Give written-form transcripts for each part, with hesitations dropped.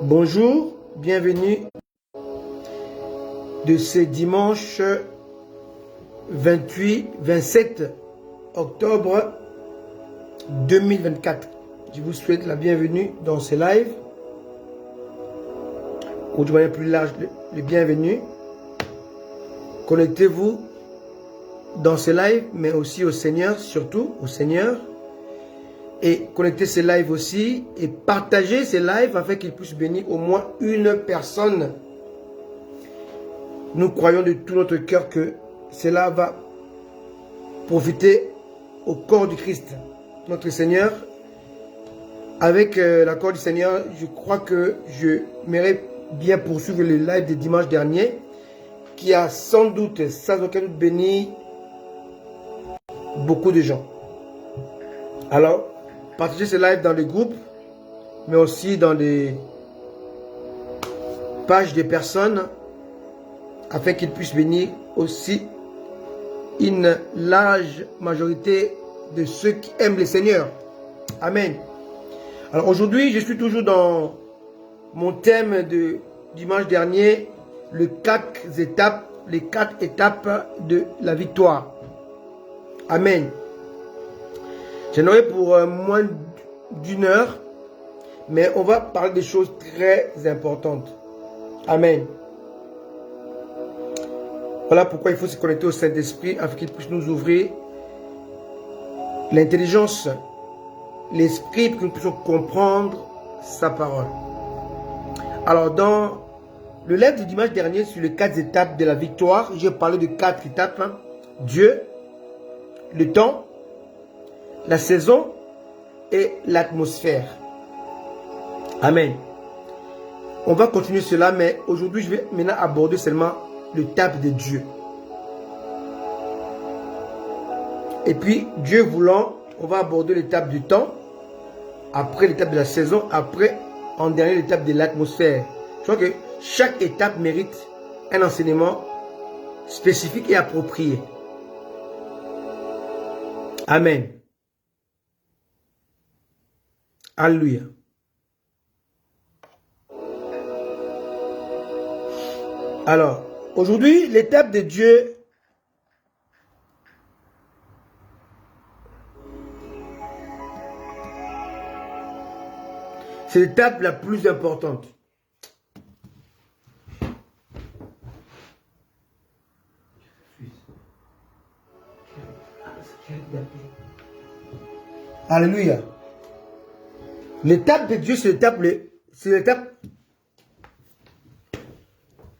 Bonjour, bienvenue de ce dimanche 27 octobre 2024. Je vous souhaite la bienvenue dans ce live. Ou de manière plus large, le bienvenue. Connectez-vous dans ce live, mais aussi au Seigneur, surtout au Seigneur. Et connectez ce live aussi et partagez ce live afin qu'il puisse bénir au moins une personne. Nous croyons de tout notre cœur que cela va profiter au corps du Christ, notre Seigneur. Avec l'accord du Seigneur, je crois que je m'aimerais bien poursuivre le live de dimanche dernier qui a sans doute, sans aucun doute béni beaucoup de gens. Alors, partagez ce live dans les groupes, mais aussi dans les pages des personnes, afin qu'ils puissent bénir aussi une large majorité de ceux qui aiment le Seigneur. Amen. Alors aujourd'hui, je suis toujours dans mon thème de dimanche dernier, les 4 étapes de la victoire. Amen. J'en aurai pour moins d'une heure, mais on va parler des choses très importantes. Amen. Voilà pourquoi il faut se connecter au Saint-Esprit afin qu'il puisse nous ouvrir l'intelligence, l'esprit, pour que nous puissions comprendre sa parole. Alors, dans le live du dimanche dernier sur les 4 étapes de la victoire, j'ai parlé de 4 étapes. Dieu, le temps, la saison et l'atmosphère. Amen. On va continuer cela, mais aujourd'hui, je vais maintenant aborder seulement l'étape de Dieu. Et puis, Dieu voulant, on va aborder l'étape du temps, après l'étape de la saison, après, en dernier, l'étape de l'atmosphère. Je crois que chaque étape mérite un enseignement spécifique et approprié. Amen. Alléluia. Alors, aujourd'hui, l'étape de Dieu, c'est l'étape la plus importante. Alléluia. L'étape de Dieu, c'est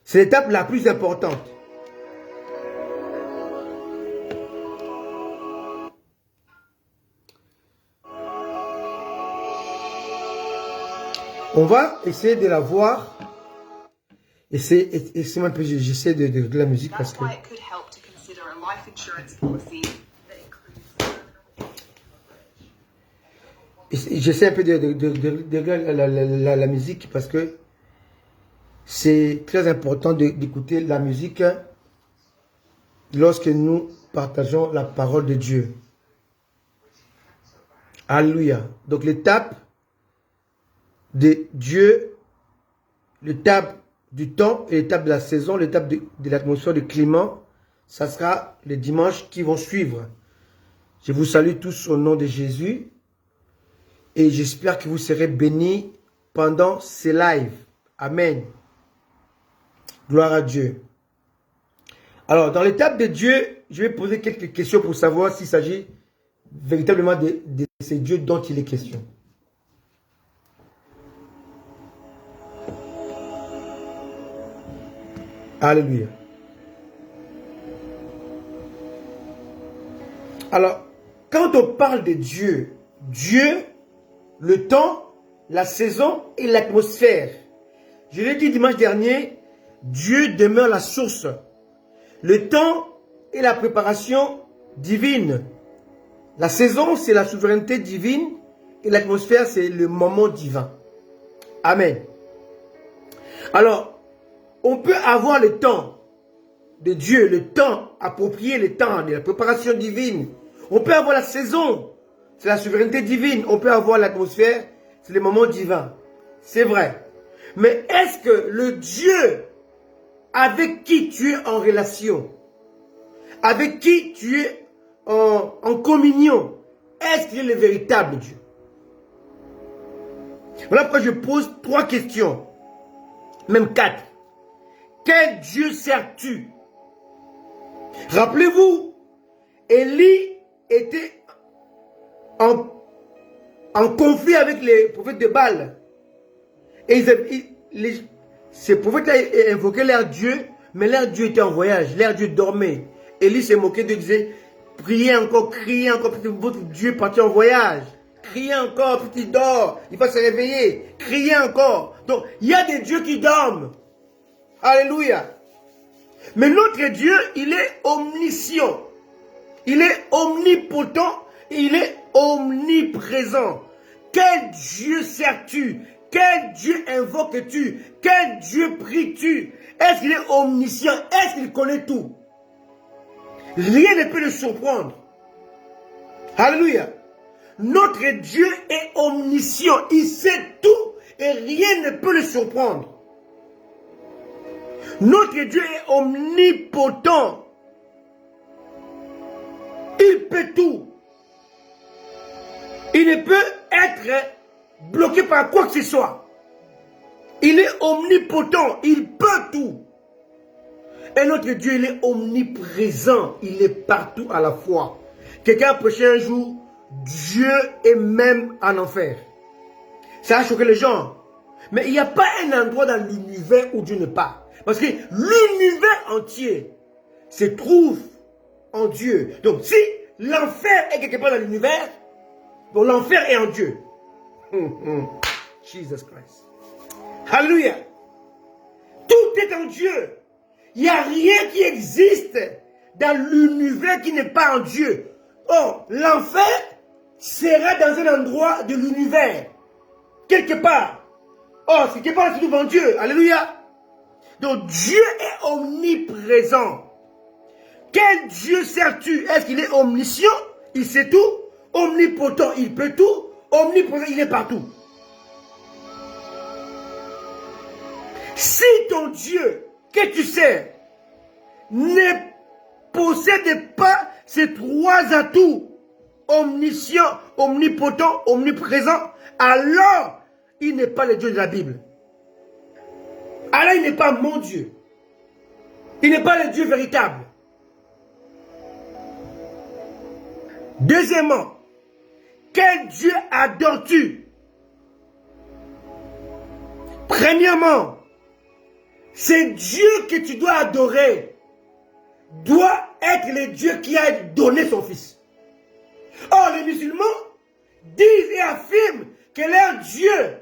l'étape la plus importante. On va essayer de la voir. Et c'est un peu, j'essaie de la musique parce que j'essaie un peu de la musique parce que c'est très important d'écouter la musique lorsque nous partageons la parole de Dieu. Alléluia. Donc l'étape de Dieu, l'étape du temps et l'étape de la saison, l'étape de l'atmosphère, du climat, ça sera les dimanches qui vont suivre. Je vous salue tous au nom de Jésus. Et j'espère que vous serez bénis pendant ces lives. Amen. Gloire à Dieu. Alors, dans l'étape de Dieu, je vais poser quelques questions pour savoir s'il s'agit véritablement de ces dieux dont il est question. Alléluia. Alors, quand on parle de Dieu, Dieu, le temps, la saison et l'atmosphère. Je l'ai dit dimanche dernier, Dieu demeure la source. Le temps est la préparation divine. La saison, c'est la souveraineté divine. Et l'atmosphère, c'est le moment divin. Amen. Alors, on peut avoir le temps de Dieu, le temps approprié, le temps de la préparation divine. On peut avoir la saison. C'est la souveraineté divine. On peut avoir l'atmosphère, c'est le moment divin. C'est vrai. Mais est-ce que le Dieu avec qui tu es en relation, avec qui tu es en communion, est-ce qu'il est le véritable Dieu? Voilà pourquoi je pose 3 questions, même 4. Quel Dieu sers-tu? Rappelez-vous, Élie était en conflit avec les prophètes de Baal. Et ces prophètes-là invoquaient leur Dieu, mais leur Dieu était en voyage, leur Dieu dormait. Élie s'est moqué d'eux, disait, priez encore, criez encore, votre Dieu est parti en voyage. Criez encore, petit dort, il va se réveiller. Criez encore. Donc, il y a des dieux qui dorment. Alléluia. Mais notre Dieu, il est omniscient. Il est omnipotent et il est omniprésent. Quel Dieu sers-tu? Quel Dieu invoques-tu? Quel Dieu pries-tu? Est-ce qu'il est omniscient? Est-ce qu'il connaît tout? Rien ne peut le surprendre. Alléluia. Notre Dieu est omniscient. Il sait tout et rien ne peut le surprendre. Notre Dieu est omnipotent. Il peut tout. Il ne peut être bloqué par quoi que ce soit. Il est omnipotent. Il peut tout. Et notre Dieu, il est omniprésent. Il est partout à la fois. Quelqu'un a prêché un jour, Dieu est même en enfer. Ça a choqué les gens. Mais il n'y a pas un endroit dans l'univers où Dieu n'est pas. Parce que l'univers entier se trouve en Dieu. Donc si l'enfer est quelque part dans l'univers, donc l'enfer est en Dieu. Jesus Christ. Alléluia. Tout est en Dieu. Il n'y a rien qui existe dans l'univers qui n'est pas en Dieu. Or, l'enfer sera dans un endroit de l'univers. Quelque part. Or, c'est quelque part, c'est devant Dieu. Alléluia. Donc, Dieu est omniprésent. Quel Dieu sers-tu? Est-ce qu'il est omniscient? Il sait tout. Omnipotent, il peut tout. Omniprésent, il est partout. Si ton Dieu que tu sais ne possède pas ces 3 atouts, omniscient, omnipotent, omniprésent, alors il n'est pas le Dieu de la Bible. Alors il n'est pas mon Dieu. Il n'est pas le Dieu véritable. Deuxièmement, quel Dieu adores-tu? Premièrement, c'est Dieu que tu dois adorer doit être le Dieu qui a donné son Fils. Or, les musulmans disent et affirment que leur Dieu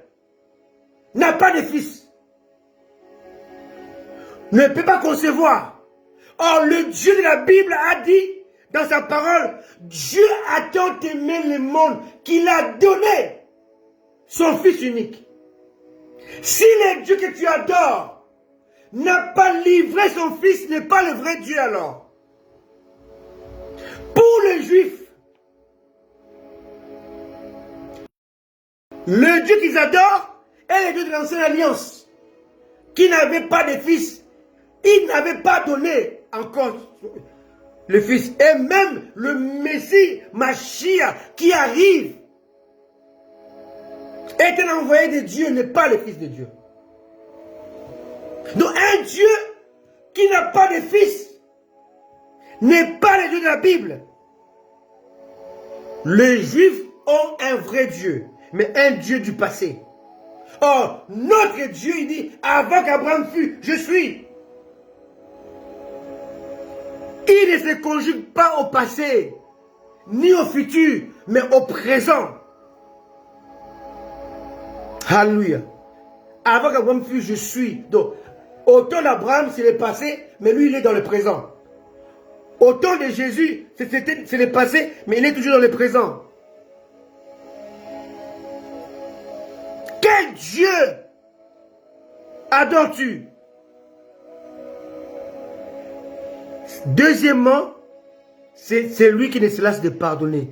n'a pas de fils. Ne peut pas concevoir. Or, le Dieu de la Bible a dit dans sa parole, Dieu a tant aimé le monde qu'il a donné son Fils unique. Si le Dieu que tu adores n'a pas livré son Fils, n'est pas le vrai Dieu alors. Pour les Juifs, le Dieu qu'ils adorent est le Dieu de l'ancienne alliance, qui n'avait pas de fils. Il n'avait pas donné encore le Fils. Et même le Messie, Machia, qui arrive, est un envoyé de Dieu, n'est pas le Fils de Dieu. Donc un Dieu qui n'a pas de fils n'est pas le Dieu de la Bible. Les Juifs ont un vrai Dieu, mais un Dieu du passé. Or, notre Dieu, il dit, avant qu'Abraham fût, je suis. Il ne se conjugue pas au passé, ni au futur, mais au présent. Alléluia. Avant qu'Abraham fût, je suis. Donc, au temps d'Abraham, c'est le passé, mais lui, il est dans le présent. Au temps de Jésus, c'est le passé, mais il est toujours dans le présent. Quel Dieu adores-tu? Deuxièmement, c'est lui qui ne se lasse de pardonner.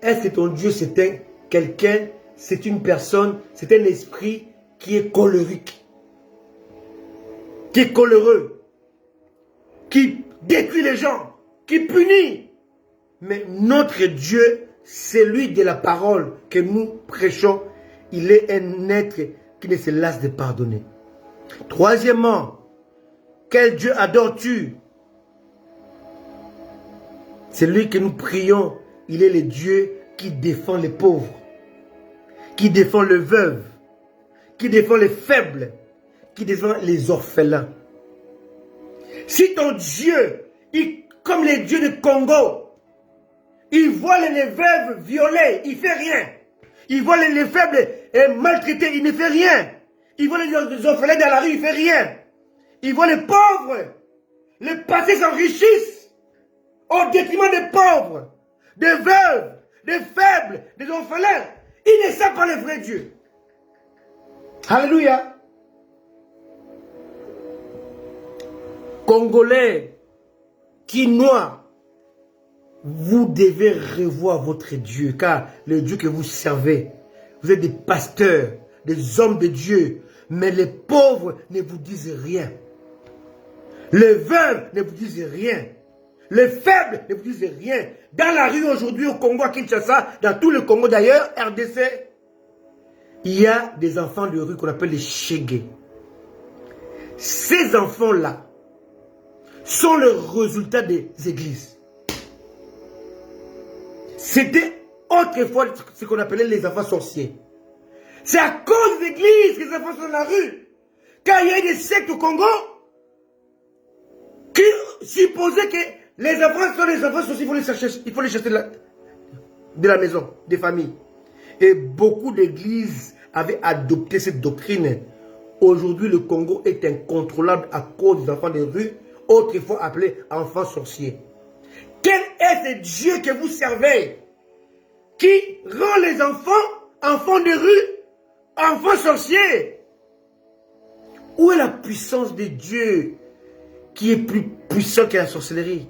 Est-ce que ton Dieu, c'est quelqu'un, c'est une personne, c'est un esprit qui est colérique? qui est coléreux, qui détruit les gens, qui punit. Mais notre Dieu, celui de la parole que nous prêchons, il est un être qui ne se lasse de pardonner. Troisièmement, quel Dieu adores-tu? Celui que nous prions, il est le Dieu qui défend les pauvres, qui défend les veuves, qui défend les faibles, qui défend les orphelins. Si ton Dieu, comme les dieux de Congo, il voit les veuves violées, il ne fait rien. Il voit les faibles maltraités, il ne fait rien. Il voit les orphelins dans la rue, il ne fait rien. Il voit les pauvres, les passés s'enrichissent au détriment des pauvres, des veuves, des faibles, des orphelins. Il ne sait pas le vrai Dieu. Alléluia. Congolais, Quinois, vous devez revoir votre Dieu, car le Dieu que vous servez, vous êtes des pasteurs, des hommes de Dieu, mais les pauvres ne vous disent rien. Les veuves ne vous disent rien. Les faibles ne vous disent rien. Dans la rue aujourd'hui au Congo, à Kinshasa, dans tout le Congo d'ailleurs, RDC, il y a des enfants de rue qu'on appelle les Chégués. Ces enfants-là sont le résultat des églises. C'était autrefois ce qu'on appelait les enfants sorciers. C'est à cause des églises que les enfants sont dans la rue. Car il y a des sectes au Congo qui supposaient que les enfants sont les enfants sorciers, il faut les chasser de la maison, des familles. Et beaucoup d'églises avaient adopté cette doctrine. Aujourd'hui, le Congo est incontrôlable à cause des enfants des rues, autrefois appelés enfants sorciers. Quel est ce Dieu que vous servez qui rend les enfants, enfants de rue, enfants sorciers? Où est la puissance de Dieu qui est plus puissant que la sorcellerie?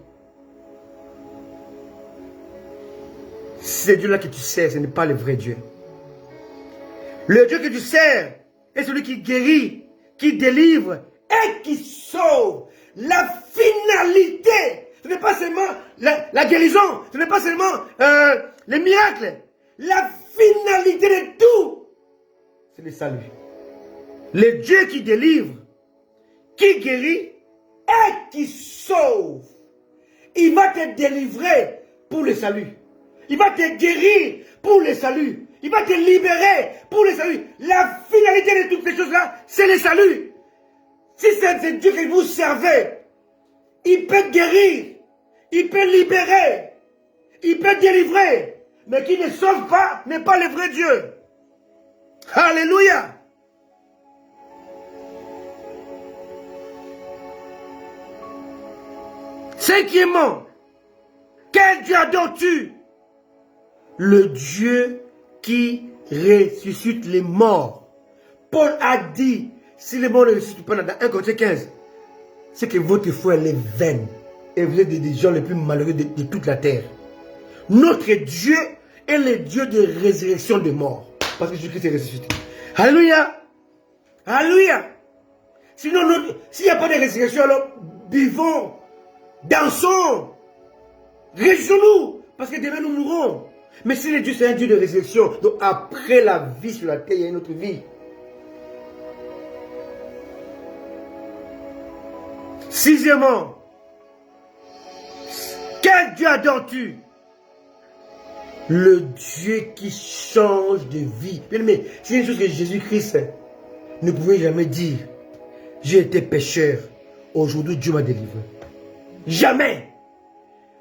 C'est Dieu-là que tu sers, ce n'est pas le vrai Dieu. Le Dieu que tu sers est celui qui guérit, qui délivre et qui sauve. La finalité, ce n'est pas seulement la guérison, ce n'est pas seulement les miracles. La finalité de tout, c'est le salut. Le Dieu qui délivre, qui guérit et qui sauve. Il va te délivrer pour le salut. Il va te guérir pour le salut. Il va te libérer pour le salut. La finalité de toutes ces choses-là, c'est le salut. Si c'est Dieu que vous servez, il peut guérir, il peut libérer, il peut délivrer. Mais qui ne sauve pas n'est pas le vrai Dieu. Alléluia. Cinquièmement, quel Dieu adores-tu? Le Dieu qui ressuscite les morts. Paul a dit, si les morts ne ressuscitent pas dans 1 Corinthiens 15, c'est que votre foi elle est vaine. Et vous êtes des gens les plus malheureux de toute la terre. Notre Dieu est le Dieu de résurrection des morts. Parce que Jésus-Christ est ressuscité. Alléluia. Alléluia. Sinon, s'il n'y a pas de résurrection, alors vivons, dansons, réjouissons-nous. Parce que demain nous mourrons. Mais si le Dieu c'est un Dieu de résurrection, donc après la vie sur la terre, il y a une autre vie. Sixièmement, quel Dieu adores-tu? Le Dieu qui change de vie. Mais c'est une chose que Jésus-Christ ne pouvait jamais dire. J'ai été pécheur, aujourd'hui Dieu m'a délivré. Jamais.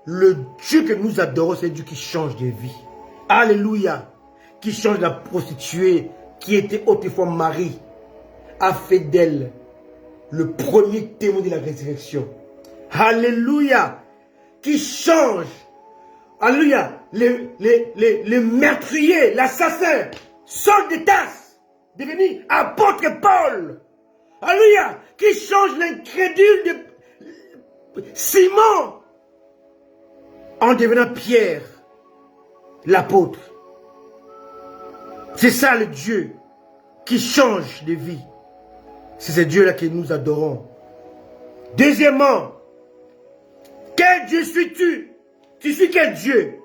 Le Dieu que nous adorons, c'est Dieu qui change de vie. Alléluia. Qui change la prostituée qui était autrefois Marie, a fait d'elle le premier témoin de la résurrection. Alléluia. Qui change. Alléluia. Le meurtrier, l'assassin, Saul de Tarse, devenu apôtre Paul. Alléluia. Qui change l'incrédule de Simon en devenant Pierre, l'apôtre. C'est ça le Dieu qui change de vie. C'est ce Dieu-là que nous adorons. Deuxièmement, quel Dieu suis-tu? Tu suis quel Dieu?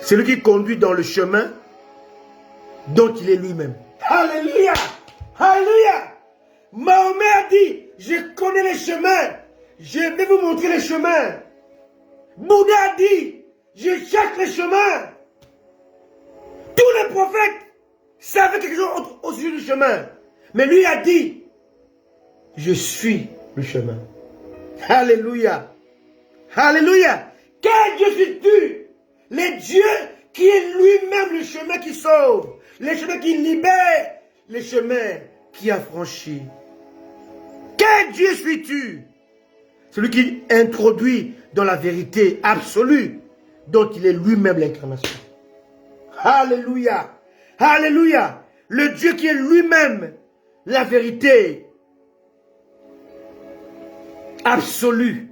Celui qui conduit dans le chemin dont il est lui-même. Alléluia! Alléluia! Mahomet a dit, je connais les chemins, je vais vous montrer les chemins. Bouddha a dit, je cherche les chemins. Tous les prophètes savaient quelque chose au sujet du chemin. Mais lui a dit, je suis le chemin. Alléluia. Alléluia. Quel Dieu suis-tu? Le Dieu qui est lui-même le chemin qui sauve, le chemin qui libère, le chemin qui a franchi. Quel Dieu suis-tu? Celui qui introduit dans la vérité absolue, dont il est lui-même l'incarnation. Alléluia. Alléluia. Le Dieu qui est lui-même la vérité absolue,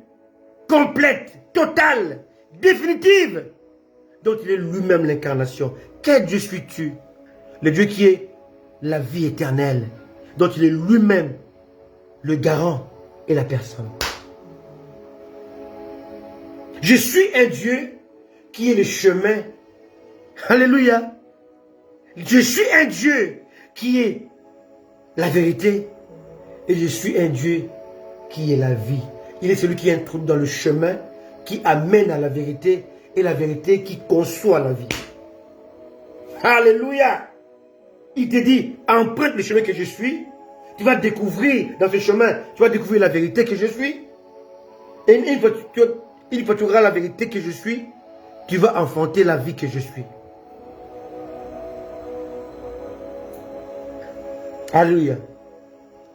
complète, totale, définitive, dont il est lui-même l'incarnation. Quel Dieu suis-tu? Le Dieu qui est la vie éternelle, dont il est lui-même le garant et la personne. Je suis un Dieu qui est le chemin. Alléluia. Je suis un Dieu qui est la vérité. Et je suis un Dieu qui est la vie. Il est celui qui introduit dans le chemin, qui amène à la vérité, et la vérité qui conçoit la vie. Alléluia. Il te dit, emprunte le chemin que je suis. Tu vas découvrir dans ce chemin, tu vas découvrir la vérité que je suis. Et une fois que tu auras la vérité que je suis, tu vas enfanter la vie que je suis. Alléluia.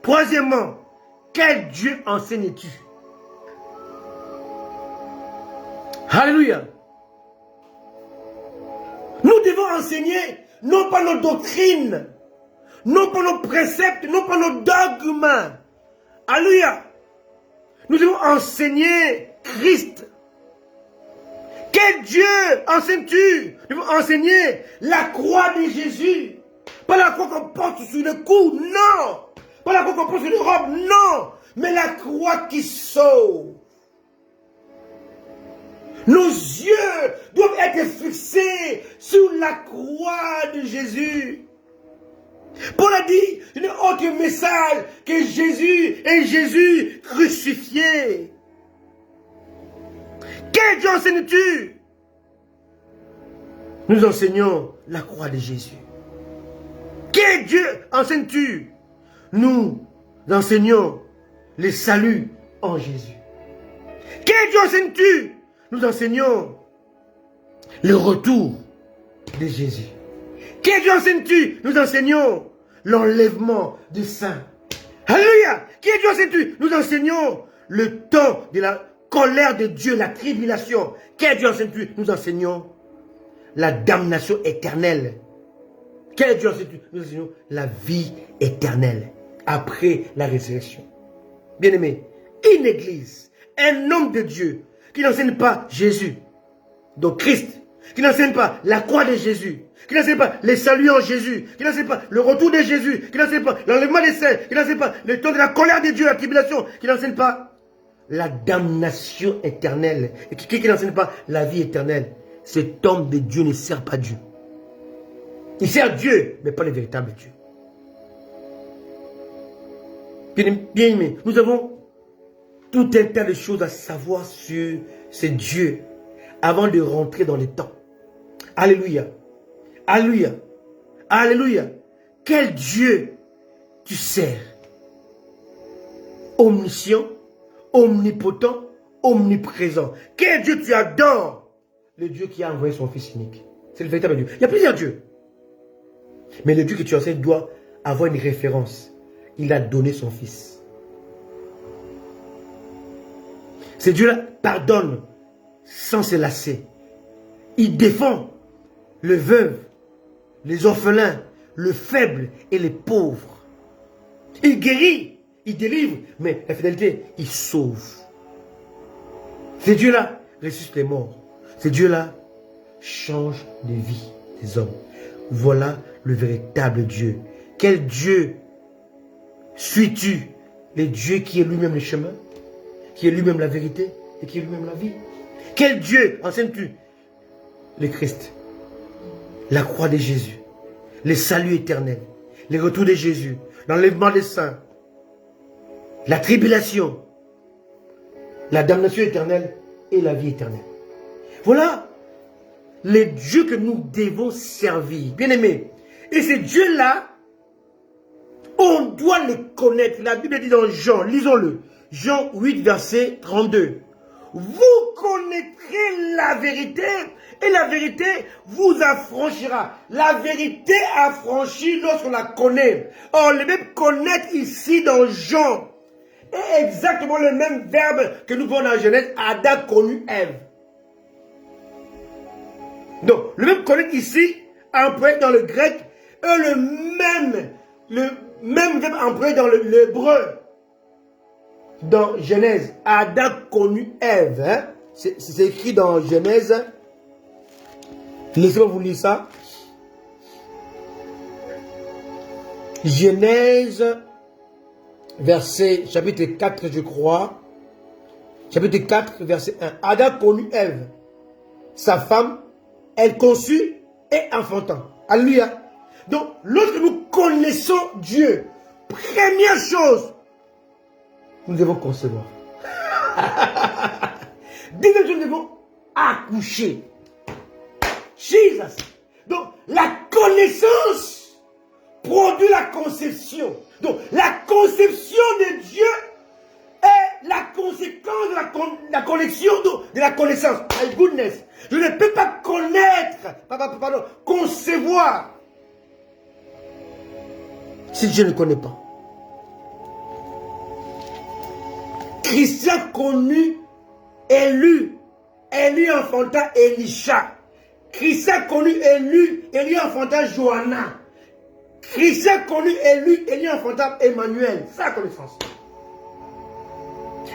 Troisièmement, quel Dieu enseignes-tu? Alléluia. Nous devons enseigner non pas nos doctrines, non pas nos préceptes, non pas nos dogmes. Alléluia. Nous devons enseigner Christ. Quel Dieu enseignes-tu? Nous devons enseigner la croix de Jésus. Pas la croix qu'on porte sur le cou, non. Pas la croix qu'on porte sur les robes, non. Mais la croix qui sauve. Nos yeux doivent être fixés sur la croix de Jésus. Paul a dit, il n'y a autre message que Jésus et Jésus crucifié. Quel Dieu enseignes-tu? Nous enseignons la croix de Jésus. Quel Dieu enseignes-tu? Nous enseignons le salut en Jésus. Quel Dieu enseignes-tu? Nous enseignons le retour de Jésus. Quel Dieu enseignes-tu? Nous enseignons l'enlèvement du saint. Alléluia! Quel Dieu enseignes-tu? Nous enseignons le temps de la colère de Dieu, la tribulation. Quel Dieu enseignes-tu? Nous enseignons la damnation éternelle. Quel Dieu enseignes-tu? Nous enseignons la vie éternelle après la résurrection. Bien-aimé, une église, un homme de Dieu qui n'enseigne pas Jésus, donc Christ, qui n'enseigne pas la croix de Jésus, qui n'enseigne pas les saluts en Jésus, qui n'enseigne pas le retour de Jésus, qui n'enseigne pas l'enlèvement des saints, qui n'enseigne pas le temps de la colère de Dieu, la tribulation, qui n'enseigne pas la damnation éternelle, et qui n'enseigne pas la vie éternelle. Cet homme de Dieu ne sert pas Dieu. Il sert Dieu, mais pas le véritable Dieu. Bien aimé, nous avons tout un tas de choses à savoir sur ce Dieu avant de rentrer dans les temps. Alléluia. Alléluia. Alléluia. Quel Dieu tu sers? Omniscient, omnipotent, omniprésent. Quel Dieu tu adores? Le Dieu qui a envoyé son Fils unique. C'est le véritable Dieu. Il y a plusieurs dieux. Mais le Dieu que tu enseignes doit avoir une référence. Il a donné son Fils. Ce Dieu-là pardonne sans se lasser. Il défend le veuve, les orphelins, le faible et les pauvres. Il guérit, il délivre, mais la fidélité, il sauve. Ce Dieu-là ressuscite les morts. Ce Dieu-là change les vies des hommes. Voilà le véritable Dieu. Quel Dieu suis-tu? Le Dieu qui est lui-même le chemin, qui est lui-même la vérité et qui est lui-même la vie. Quel Dieu enseignes-tu? Le Christ, la croix de Jésus, le salut éternel, le retour de Jésus, l'enlèvement des saints, la tribulation, la damnation éternelle et la vie éternelle. Voilà les dieux que nous devons servir. Bien aimés. Et ces dieux-là, on doit les connaître. La Bible dit dans Jean, lisons-le. Jean 8, verset 32. Vous connaîtrez la vérité et la vérité vous affranchira. La vérité affranchit lorsqu'on la connaît. Or, le même connaître ici dans Jean est exactement le même verbe que nous voyons dans Genèse. Adam connut Ève. Donc, le même connaître ici, employé dans le grec, est le même verbe employé dans l'hébreu. Dans Genèse, Adam connut Ève. Hein? C'est écrit dans Genèse. Laissez-moi vous lire ça. Genèse, chapitre 4, je crois. Chapitre 4, verset 1. Adam connut Ève, sa femme, elle conçut et enfanta. Alléluia. Donc, lorsque nous connaissons Dieu, première chose, nous devons concevoir. Deuxième chose, nous devons accoucher. Jesus. Donc, la connaissance produit la conception. Donc, la conception de Dieu est la conséquence de la connexion de la connaissance. My goodness. Je ne peux pas connaître, pardon, concevoir, si je ne connais pas. Christian connu Élu. Élu enfanta Elisha. Christian connu Élu enfanta Johanna. Christian connu Élu enfanta Emmanuel. C'est la connaissance.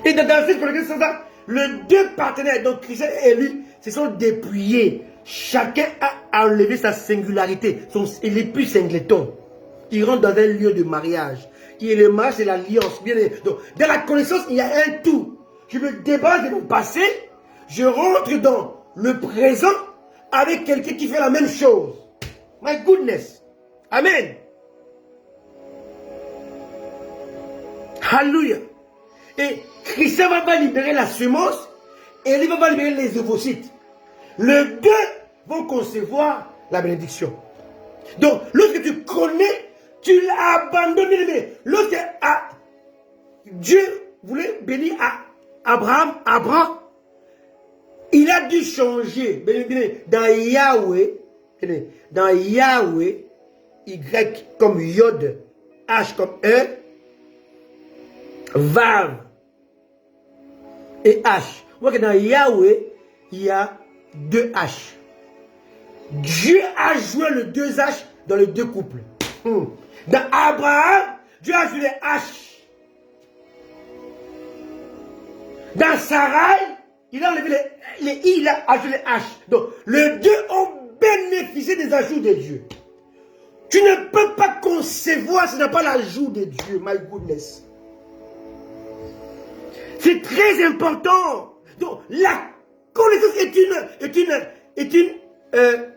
Et dans cette connaissance, les deux partenaires, donc Christian et Élu, se sont dépouillés. Chacun a enlevé sa singularité. Il est plus singleton. Il rentre dans un lieu de mariage. Et le mariage, c'est l'alliance. Donc, dans la connaissance, il y a un tout. Je me débarrasse de mon passé. Je rentre dans le présent avec quelqu'un qui fait la même chose. My goodness. Amen. Hallelujah. Et Christ va libérer la semence et il va libérer les ovocytes. Les deux vont concevoir la bénédiction. Donc, lorsque tu connais, tu l'as abandonné. Lorsque Dieu voulait bénir Abraham, il a dû changer. Dans Yahweh, Y comme Yod, H comme E, Vav et H. Vous voyez que dans Yahweh, il y a deux H. Dieu a joué le deux H dans les deux couples. Dans Abraham, Dieu a joué les H. Dans Sarai, il a enlevé les I, il a ajouté les H. Donc, les deux ont bénéficié des ajouts de Dieu. Tu ne peux pas concevoir si tu n'as pas l'ajout de Dieu. My goodness. C'est très important. Donc, la connaissance est une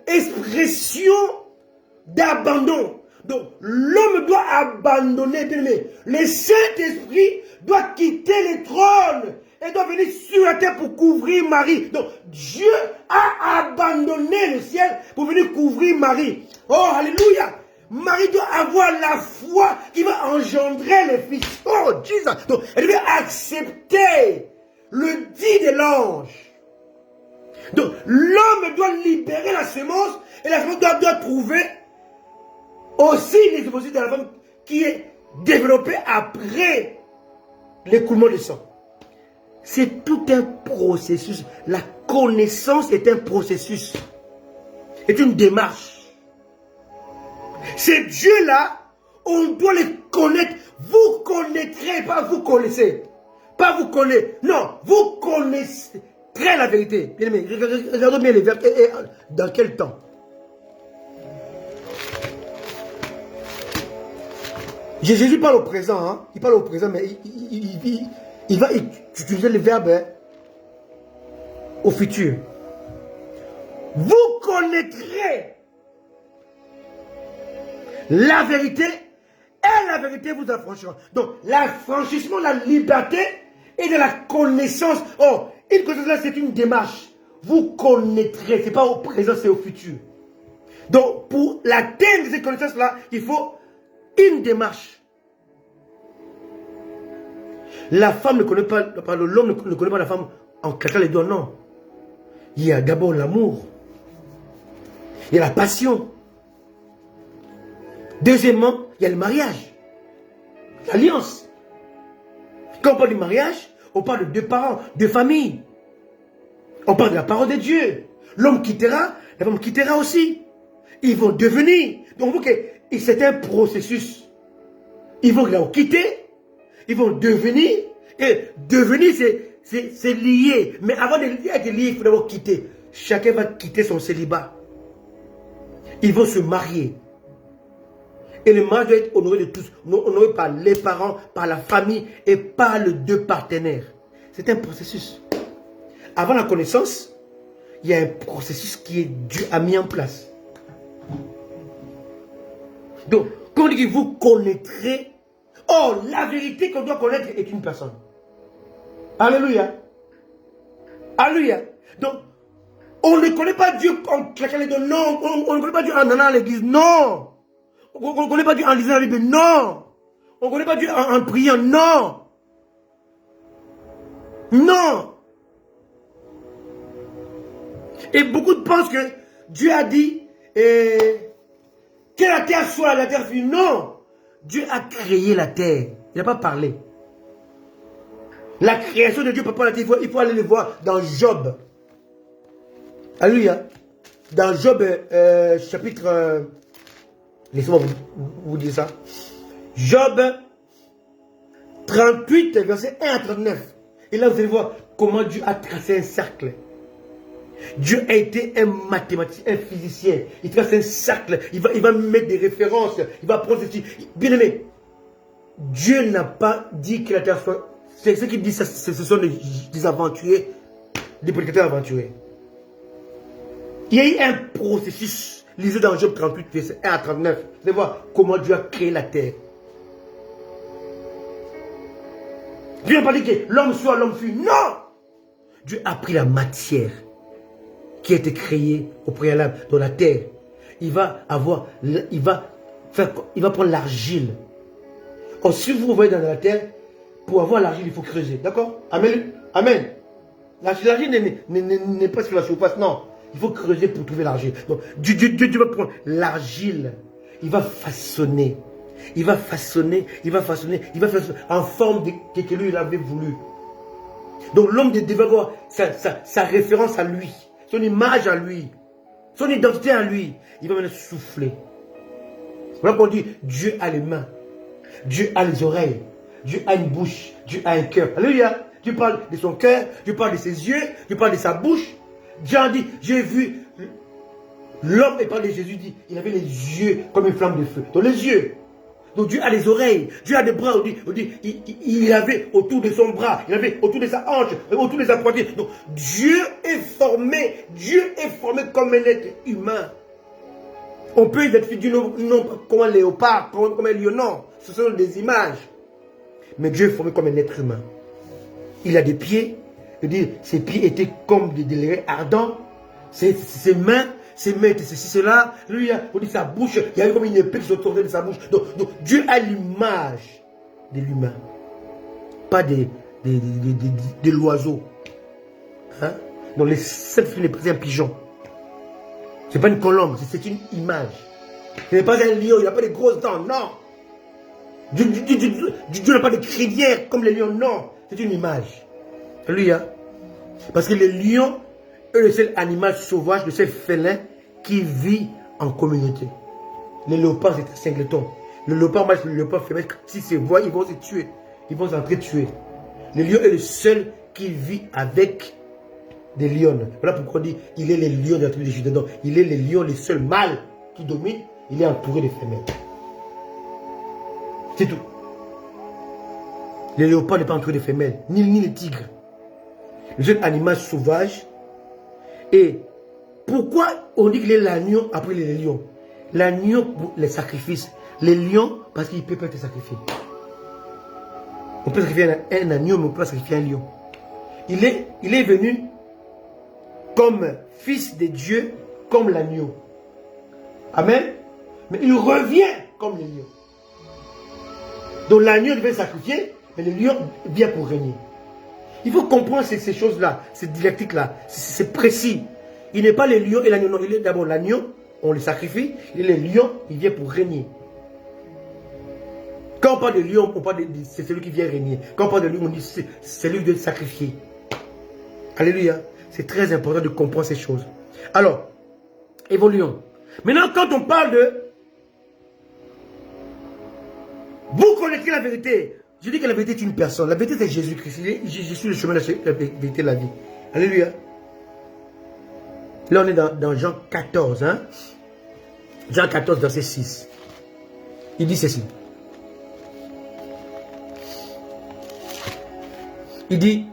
expression d'abandon. Donc, l'homme doit abandonner. Le Saint-Esprit doit quitter le trône et doit venir sur la terre pour couvrir Marie. Donc, Dieu a abandonné le ciel pour venir couvrir Marie. Oh, alléluia. Marie doit avoir la foi qui va engendrer le fils. Oh, Jesus. Donc, elle doit accepter le dit de l'ange. Donc, l'homme doit libérer la semence et la semence doit trouver aussi les ovocytes de la femme qui est développée après l'écoulement du sang. C'est tout un processus. La connaissance est un processus. C'est une démarche. Ces dieux-là, on doit les connaître. Vous connaîtrez, pas vous connaissez. Pas vous connaissez. Non, vous connaissez la vérité. Bien aimé, regardez bien les verbes. Et dans quel temps? Jésus parle au présent, hein? Il parle au présent, mais il va utiliser le verbe au futur. Vous connaîtrez la vérité et la vérité vous affranchira. Donc, l'affranchissement, la liberté et de la connaissance. Oh, une connaissance là, c'est une démarche. Vous connaîtrez, ce n'est pas au présent, c'est au futur. Donc, pour l'atteindre ces connaissances-là, il faut une démarche. La femme ne connaît pas, l'homme ne connaît pas la femme en claquant les doigts, non. Il y a d'abord l'amour. Il y a la passion. Deuxièmement, il y a le mariage. L'alliance. Quand on parle du mariage, on parle de deux parents, deux familles. On parle de la parole de Dieu. L'homme quittera, la femme quittera aussi. Ils vont devenir. Donc, c'est un processus. Ils vont quitter, ils vont devenir. Et devenir, c'est lié. Mais avant d'être lié, il faut d'abord quitter. Chacun va quitter son célibat. Ils vont se marier. Et le mariage doit être honoré de tous. Honoré par les parents, par la famille et par les deux partenaires. C'est un processus. Avant la connaissance, il y a un processus qui est Dieu a mis en place. Donc, quand on dit que vous connaîtrez, oh, la vérité qu'on doit connaître est une personne. Alléluia. Alléluia. Donc, on ne connaît pas Dieu en claquant les doigts, non. On ne connaît pas Dieu en allant à l'église, non. On ne connaît pas Dieu en lisant la Bible, non. On ne connaît pas Dieu en priant, non. Non. Et beaucoup pensent que Dieu a dit que la terre soit, la terre fut. Non. Dieu a créé la terre. Il n'a pas parlé. La création de Dieu, papa, il faut aller le voir dans Job. Alléluia. Dans Job, chapitre... laissez-moi vous dire ça. Job 38, verset 1 à 39. Et là, vous allez voir comment Dieu a tracé un cercle. Dieu a été un mathématicien, un physicien. Il trace un cercle. Il va mettre des références. Il va prendre ceci. Bien aimé, Dieu n'a pas dit que la terre soit... C'est ceux qui disent ça, ce sont des aventuriers, des prédicateurs aventuriers. Il y a eu un processus. Lisez dans Job 38, verset 1 à 39. Vous allez voir comment Dieu a créé la terre. Dieu n'a pas dit que l'homme soit, l'homme fut. Non! Dieu a pris la matière qui a été créée au préalable dans la terre. Il va prendre l'argile. Or, si vous voyez dans la terre, pour avoir l'argile, il faut creuser. D'accord? Amen. Amen. L'argile n'est pas sur la surface, non. Il faut creuser pour trouver l'argile. Donc, Dieu va prendre l'argile. Il va façonner. Il va façonner en forme de ce que lui il avait voulu. Donc, l'homme devait avoir sa référence à lui, son image à lui, son identité à lui. Il va maintenant souffler. Voilà qu'on dit Dieu a les mains, Dieu a les oreilles, Dieu a une bouche, Dieu a un cœur. Alléluia. Dieu parle de son cœur, Dieu parle de ses yeux, Dieu parle de sa bouche. Dieu a dit, j'ai vu l'homme, et parle de Jésus, dit, il avait les yeux comme une flamme de feu. Donc les yeux. Donc Dieu a les oreilles, Dieu a des bras, on dit, il avait autour de son bras, il avait autour de sa hanche, autour de sa poitrine. Donc Dieu est formé comme un être humain. On peut être figuré non comme un léopard, comme un lion, non. Ce sont des images. Mais Dieu est formé comme un être humain. Il a des pieds. Il dit, ses pieds étaient comme des lait ardents. Ses mains étaient ceci, cela. Lui, on dit sa bouche, il y avait comme une épée qui se sortait de sa bouche. Donc Dieu a l'image de l'humain. Pas de l'oiseau. Hein? Donc les sept filles, c'est un pigeon. Ce n'est pas une colombe, c'est une image. Ce n'est pas un lion, il n'a pas de grosses dents, non. Dieu n'a pas de crinière comme les lions, non. C'est une image. Alléluia. Parce que le lion est le seul animal sauvage, le seul félin qui vit en communauté. Les léopards, c'est un singleton. Le léopard mâle, le léopard femelle, s'ils se voient, ils vont se tuer. Ils vont s'entretuer. Le lion est le seul qui vit avec des lions. Voilà pourquoi on dit il est le lion de la tribu de Juda. Donc, il est le lion, le seul mâle qui domine. Il est entouré de femelles. C'est tout. Les léopards ne sont pas entourés de femelles, ni les tigres. Le seul animal sauvage. Et pourquoi on dit qu'il est l'agneau après les lions? L'agneau pour les sacrifices. Les lions, parce qu'ils peuvent être sacrifiés. On peut sacrifier un agneau, mais on peut sacrifier un lion. Il est venu comme fils de Dieu, comme l'agneau. Amen. Mais il revient comme le lion. Donc l'agneau devait sacrifier, mais le lion vient pour régner. Il faut comprendre ces choses-là, ces dialectiques-là. C'est précis. Il n'est pas le lion et l'agneau. Non, il est d'abord l'agneau, on le sacrifie. Et le lion, il vient pour régner. Quand on parle de lion, on parle de c'est celui qui vient régner. Quand on parle de lion, on dit c'est celui qui vient sacrifier. Alléluia. C'est très important de comprendre ces choses. Alors, évoluons. Maintenant, quand on parle de vous connaîtrez la vérité. Je dis que la vérité est une personne. La vérité c'est Jésus-Christ. Je suis le chemin de la vérité de la vie. Alléluia. Là on est dans Jean 14. Hein? Jean 14 verset 6. Il dit ceci. Il dit,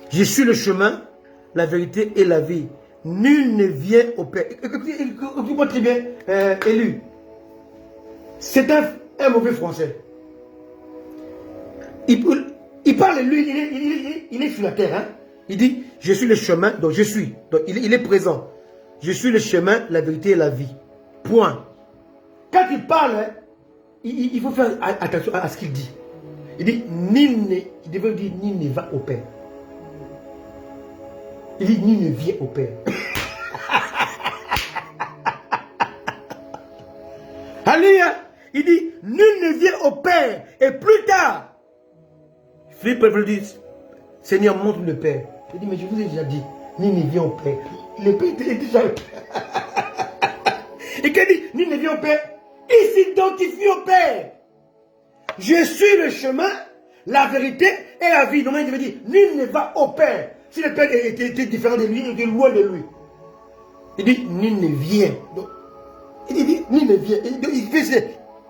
je suis le chemin, la vérité et la vie. Nul ne vient au Père. Écoute-moi très bien, Élu. C'est un mauvais français. Il parle, lui, il est sur la terre. Hein? Il dit, je suis le chemin, donc je suis. Donc il est présent. Je suis le chemin, la vérité et la vie. Point. Quand il parle, hein, il faut faire attention à ce qu'il dit. Il dit, il devait dire, nul ne va au Père. Il dit, nul ne vient au Père. Alléluia. Il dit, nul ne vient au Père. Et plus tard, Philippe dit, Seigneur, montre le Père. Il dit, mais je vous ai déjà dit, nul ne vient au Père. Le Père est déjà au Père. Et qu'il dit, nul ne vient au Père, il s'identifie au Père. Je suis le chemin, la vérité et la vie. Normalement, il devait dire, nul ne va au Père. Si le Père était différent de lui, il était loin de lui. Il dit, nul ne vient. Donc, il dit, nul ne vient.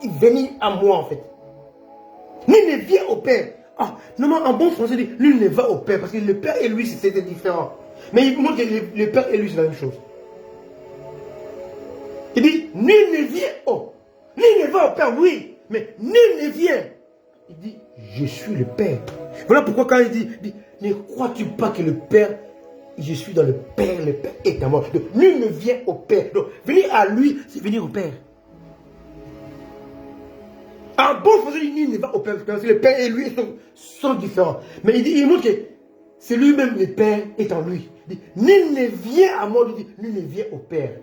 Il venait à moi, en fait. Nul ne vient au Père. Ah, normalement, en bon français, il dit, nul ne va au Père. Parce que le Père et lui, c'était différent. Mais il montre que le Père et lui, c'est la même chose. Il dit, nul ne vient. Oh, nul ne va au Père, oui. Mais nul ne vient. Il dit, je suis le Père. Voilà pourquoi quand il dit ne crois-tu pas que le Père, je suis dans le Père est à moi. Donc, nul ne vient au Père. Donc, venir à lui, c'est venir au Père. En bon français, nul ne va au Père. Parce que le Père et lui sont différents. Mais il montre que c'est lui-même le Père est en lui. Il dit, nul ne vient à moi. Il dit, nul ne vient au Père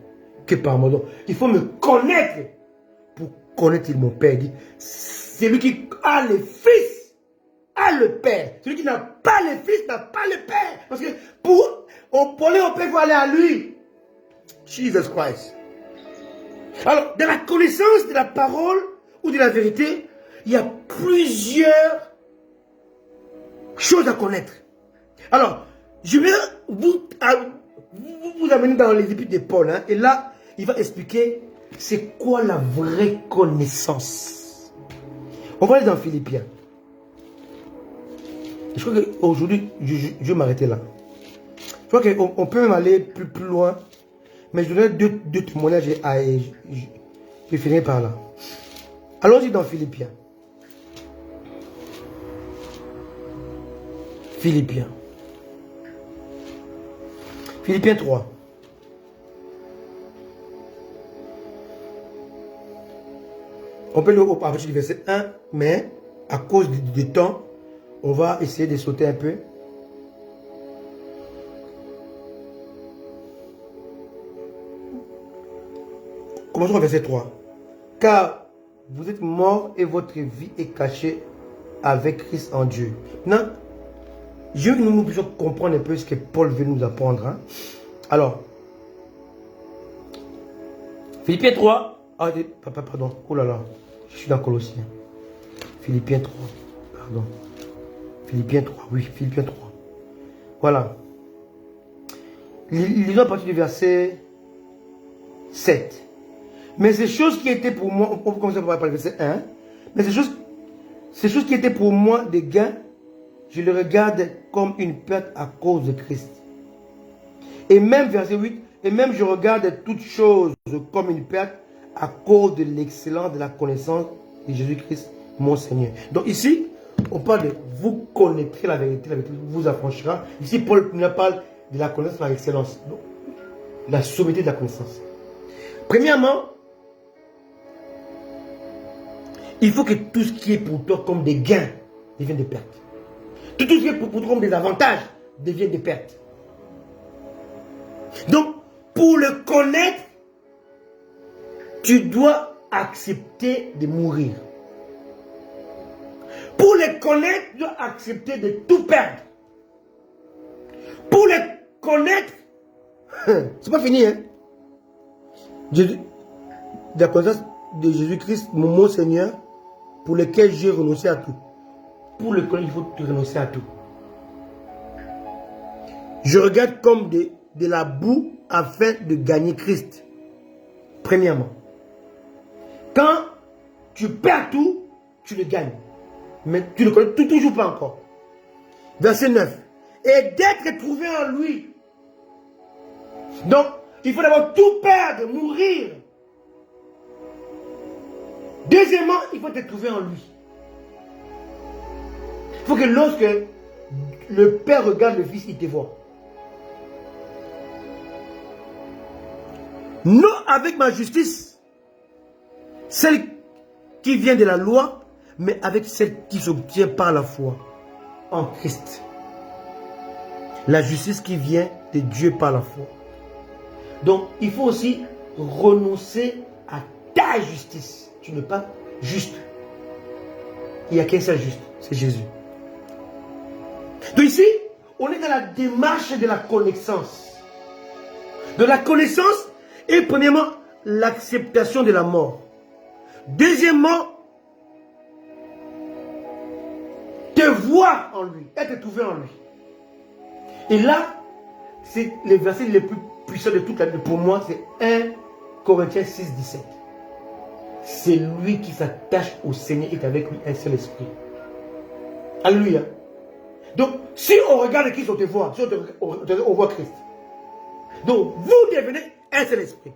que par moi. Donc, il faut me connaître pour connaître mon Père. Il dit, celui qui a le Fils a le Père. Celui qui n'a pas le Fils n'a pas le Père. Parce que pour aller au Père, il faut aller à lui. Jesus Christ. Alors, dans la connaissance de la parole ou de la vérité, il y a plusieurs choses à connaître. Alors, je vais vous amener dans les épîtres de Paul. Hein, et là, il va expliquer c'est quoi la vraie connaissance. On va aller dans Philippiens. Je crois qu'aujourd'hui, je vais m'arrêter là. Je crois qu'on peut même aller plus loin. Mais je donnerai deux témoignages et je finirai par là. Allons-y dans Philippiens. Philippiens 3. On peut le à partir du verset 1, mais à cause du temps, on va essayer de sauter un peu. Commençons au verset 3. Car vous êtes morts et votre vie est cachée avec Christ en Dieu. Maintenant, je veux que nous puissions comprendre un peu ce que Paul veut nous apprendre. Hein. Alors, Philippiens 3. Ah, pardon. Oh là là. Je suis dans Colossiens. Philippiens 3. Pardon. Philippiens 3. Oui, Philippiens 3. Voilà. Lisons à partir du verset 7. Mais ces choses qui étaient pour moi, on peut commencer par le verset 1. Mais ces choses qui étaient pour moi des gains, je les regarde comme une perte à cause de Christ. Et même, verset 8, et même je regarde toutes choses comme une perte à cause de l'excellence de la connaissance de Jésus-Christ, mon Seigneur. Donc ici, on parle de vous connaîtrez la vérité vous affranchira. Ici, Paul nous parle de la connaissance par excellence. Donc, la sommité de la connaissance. Premièrement, il faut que tout ce qui est pour toi comme des gains devienne des pertes. Tout ce qui est pour toi comme des avantages devienne des pertes. Donc, pour le connaître, tu dois accepter de mourir. Pour le connaître, tu dois accepter de tout perdre. Pour le connaître, c'est pas fini, hein. La connaissance de Jésus-Christ, mon Seigneur, pour lequel j'ai renoncé à tout. Pour le connaître, il faut renoncer à tout. Je regarde comme de la boue afin de gagner Christ. Premièrement. Quand tu perds tout, tu le gagnes. Mais tu ne le connais toujours pas encore. Verset 9. Et d'être trouvé en lui. Donc, il faut d'abord tout perdre, mourir. Deuxièmement, il faut te trouver en lui. Il faut que lorsque le Père regarde le Fils, il te voit. Non avec ma justice, celle qui vient de la loi, mais avec celle qui s'obtient par la foi en Christ. La justice qui vient de Dieu par la foi. Donc, il faut aussi renoncer à ta justice. Tu n'es pas juste. Il n'y a qu'un seul juste, c'est Jésus. Donc ici, on est dans la démarche de la connaissance. De la connaissance et premièrement, l'acceptation de la mort. Deuxièmement, te voir en lui, être trouvé en lui. Et là, c'est le verset le plus puissant de toute la Bible. Pour moi, c'est 1 Corinthiens 6, 17. C'est lui qui s'attache au Seigneur et est avec lui un seul esprit. Alléluia. Donc, si on regarde Christ, on te voit. Si on voit Christ. Donc, vous devenez un seul esprit.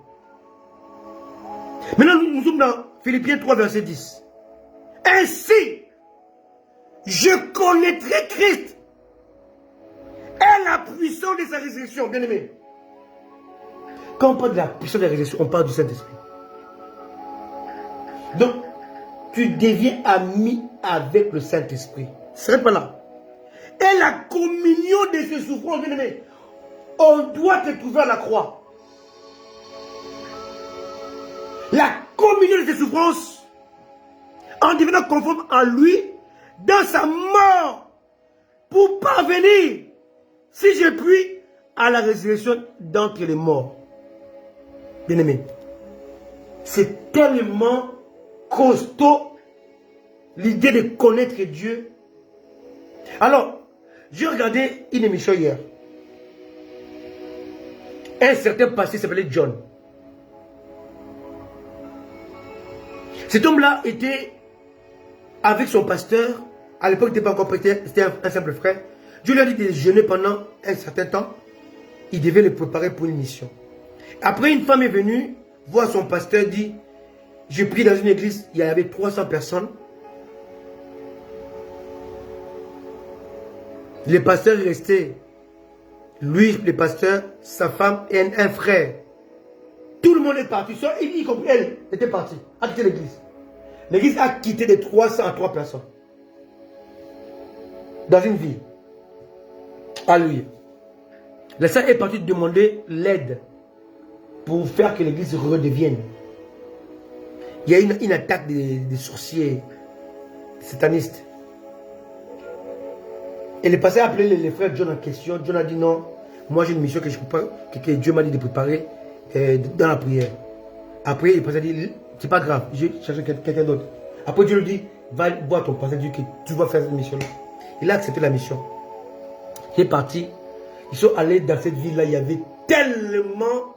Maintenant, nous sommes dans Philippiens 3, verset 10. Ainsi, je connaîtrai Christ et la puissance de sa résurrection. Bien aimé. Quand on parle de la puissance de la résurrection, on parle du Saint-Esprit. Donc, tu deviens ami avec le Saint-Esprit. Ce serait pas là. Et la communion de ses souffrances, bien aimé. On doit te trouver à la croix. La communion de ses souffrances, en devenant conforme à lui, dans sa mort, pour parvenir, si je puis, à la résurrection d'entre les morts. Bien aimé, c'est tellement costaud l'idée de connaître Dieu. Alors, j'ai regardé une émission hier. Un certain pasteur s'appelait John. Cet homme-là était avec son pasteur. À l'époque, il n'était pas encore prêté, c'était un simple frère. Dieu lui a dit de jeûner pendant un certain temps. Il devait le préparer pour une mission. Après, une femme est venue voir son pasteur, dit, je prie dans une église, il y avait 300 personnes. Le pasteur est resté. Lui, le pasteur, sa femme et un frère. Tout le monde est parti. Y compris elle était partie. A quitté l'église. L'église a quitté de 300 à 3 personnes. Dans une ville. Alléluia. Le Seigneur est parti demander l'aide pour faire que l'église redevienne. Il y a une attaque des sorciers satanistes. Et le pasteur a appelé les frères John en question. John a dit non, moi j'ai une mission que Dieu m'a dit de préparer dans la prière. Après, le pasteur a dit, c'est pas grave, je cherche quelqu'un d'autre. Après, Dieu lui dit, va voir ton pasteur, dit que tu vas faire cette mission-là. Il a accepté la mission. Il est parti. Ils sont allés dans cette ville-là, il y avait tellement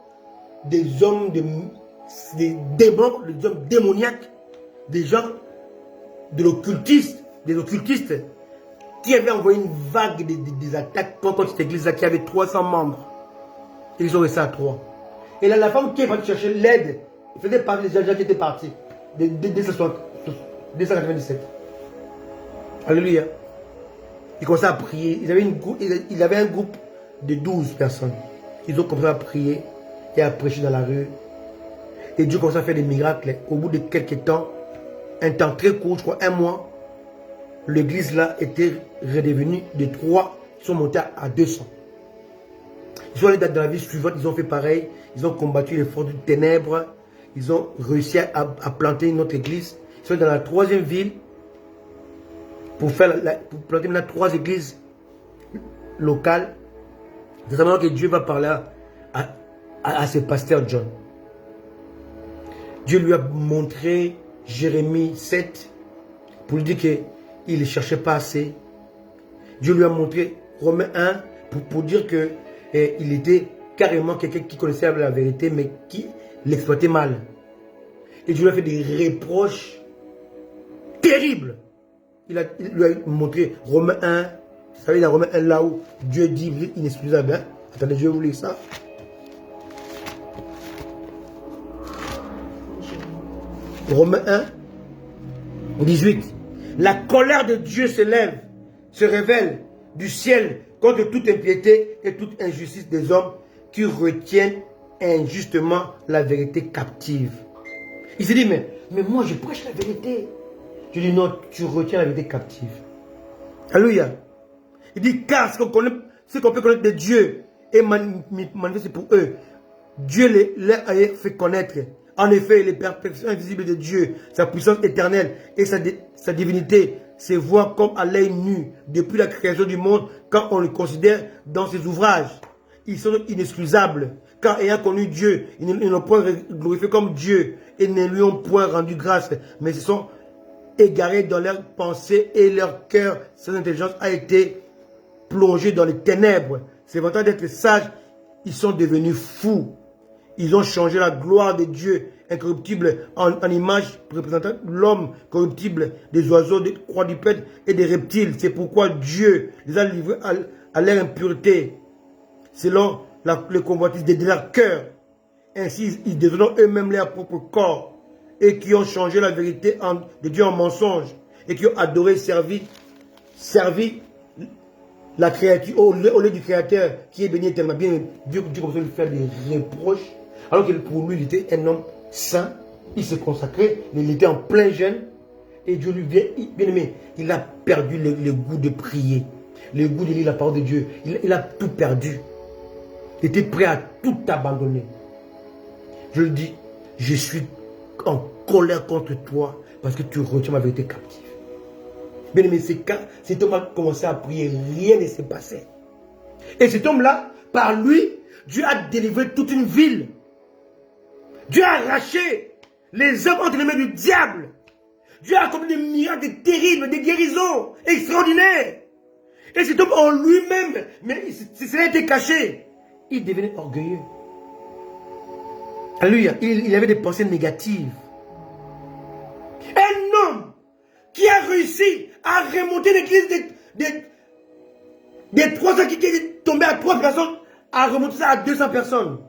des hommes, des démons, des hommes démoniaques, des gens de l'occultiste, des occultistes, qui avaient envoyé une vague des attaques contre cette église-là, qui avait 300 membres. Ils ont resté à 3. Et là, la femme qui est partie chercher l'aide, il faisait partie des gens qui étaient partis, dès 1997. Alléluia. Ils commençaient à prier. Ils avaient un groupe de 12 personnes. Ils ont commencé à prier et à prêcher dans la rue. Et Dieu commence à faire des miracles. Au bout de quelques temps, un temps très court, je crois 1 mois, l'église là était redevenue de 3, ils sont montés à 200. Ils sont allés dans la ville suivante, ils ont fait pareil. Ils ont combattu les forces des ténèbres. Ils ont réussi à planter une autre église. Ils sont dans la 3e ville pour planter maintenant 3 églises locales. C'est maintenant que Dieu va parler à ce pasteur John. Dieu lui a montré Jérémie 7 pour lui dire qu'il ne cherchait pas assez. Dieu lui a montré Romains 1 pour dire que il était carrément quelqu'un qui connaissait la vérité mais qui l'exploitait mal. Et Dieu lui a fait des reproches terribles. Il lui a montré Romains 1. Vous savez, dans Romains 1, là où Dieu dit inexcusable. Hein? Attendez, je vais vous lire ça. Romains 1, 18. La colère de Dieu se lève, se révèle du ciel contre toute impiété et toute injustice des hommes qui retiennent injustement la vérité captive. Il s'est dit, mais moi je prêche la vérité. Je dis, non, tu retiens la vérité captive. Alléluia. Il dit, car ce qu'on peut connaître de Dieu est manifesté pour eux. Dieu leur a fait connaître. En effet, les perfections invisibles de Dieu, sa puissance éternelle et sa divinité se voient comme à l'œil nu depuis la création du monde quand on le considère dans ses ouvrages. Ils sont inexcusables car ayant connu Dieu, ils ne l'ont point glorifié comme Dieu et ne lui ont point rendu grâce, mais se sont égarés dans leurs pensées et leur cœur, sans intelligence a été plongé dans les ténèbres. C'est vantant d'être sages, ils sont devenus fous. Ils ont changé la gloire de Dieu incorruptible en image représentant l'homme corruptible, des oiseaux, des quadrupèdes et des reptiles. C'est pourquoi Dieu les a livrés à leur impureté, selon le convoitise de leur cœur. Ainsi, ils déshonorent eux-mêmes leur propre corps et qui ont changé la vérité de Dieu en mensonge et qui ont adoré, servi la créature au lieu du Créateur qui est béni éternellement. Bien, Dieu commence à lui faire des reproches. Alors que pour lui, il était un homme saint, il s'est consacré, il était en plein jeûne, et Dieu lui vient, bien aimé, il a perdu le goût de prier, le goût de lire la parole de Dieu, il a tout perdu. Il était prêt à tout abandonner. Je le dis, je suis en colère contre toi, parce que tu retiens ma vérité captive. Bien aimé, cet homme a commencé à prier, rien ne s'est passé. Et cet homme-là, par lui, Dieu a délivré toute une ville. Dieu a arraché les hommes entre les mains du diable. Dieu a accompli des miracles terribles, des guérisons extraordinaires. Et cet homme en lui-même, mais cela a été caché. Il devenait orgueilleux. Alléluia. Il avait des pensées négatives. Un homme qui a réussi à remonter l'église des 300 qui étaient tombés à 3 personnes, à remonter ça à 200 personnes.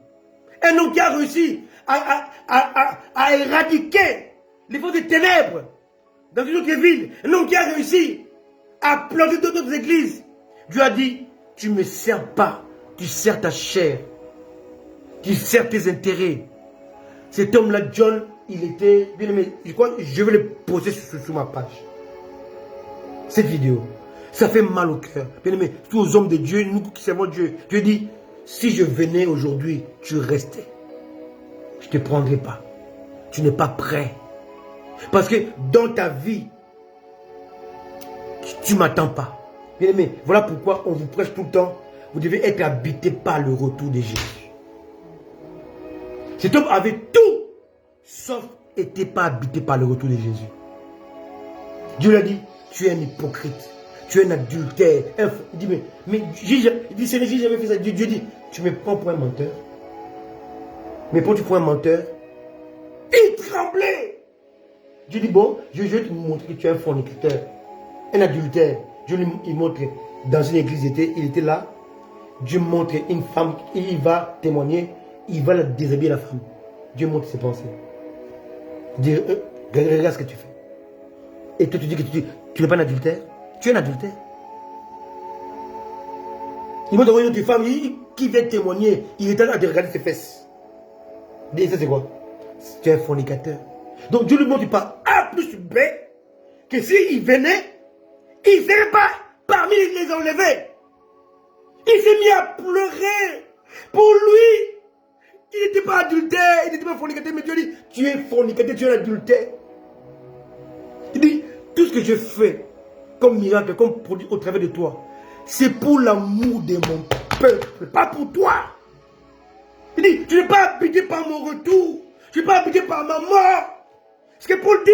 Un homme qui a réussi à éradiquer les forces des ténèbres dans une autre ville. Un homme qui a réussi à planter d'autres églises. Dieu a dit, tu ne me sers pas, tu sers ta chair, tu sers tes intérêts. Cet homme-là, John, il était bien aimé. Je vais le poster sur ma page. Cette vidéo, ça fait mal au cœur. Bien aimé, tous aux hommes de Dieu, nous qui servons Dieu. Dieu dit, si je venais aujourd'hui, tu restais. Je ne te prendrai pas. Tu n'es pas prêt. Parce que dans ta vie, tu ne m'attends pas. Bien aimé, voilà pourquoi on vous prêche tout le temps. Vous devez être habité par le retour de Jésus. Cet homme avait tout, sauf n'était pas habité par le retour de Jésus. Dieu lui a dit, tu es un hypocrite. Tu es un adultère. Il dit, mais il dit, c'est j'ai jamais fait ça. Dieu dit, tu me prends pour un menteur. Mais quand tu prends un menteur, il tremblait. Dieu dit, bon, je vais te montrer que tu es un fornicateur, un adultère. Dieu lui montre, dans une église, il était là. Dieu montre une femme, il va témoigner, il va déshabiller la femme. Dieu montre ses pensées. Dieu, regarde ce que tu fais. Et toi, tu dis que tu n'es pas un adultère. Tu es un adultère. Il montre une autre femme qui vient témoigner. Il est en train de regarder ses fesses. Et ça, c'est quoi? Tu es un fornicateur. Donc Dieu lui montre pas A plus B que s'il venait, il ne serait pas parmi les enlevés. Il s'est mis à pleurer. Pour lui, il n'était pas adultère, il n'était pas fornicateur, mais Dieu dit, tu es fornicateur, tu es un adultère. Il dit, tout ce que je fais comme miracle, comme produit au travers de toi, c'est pour l'amour de mon peuple, pas pour toi. Il dit, tu n'es pas habité par mon retour, tu n'es pas habité par ma mort. Ce que Paul dit,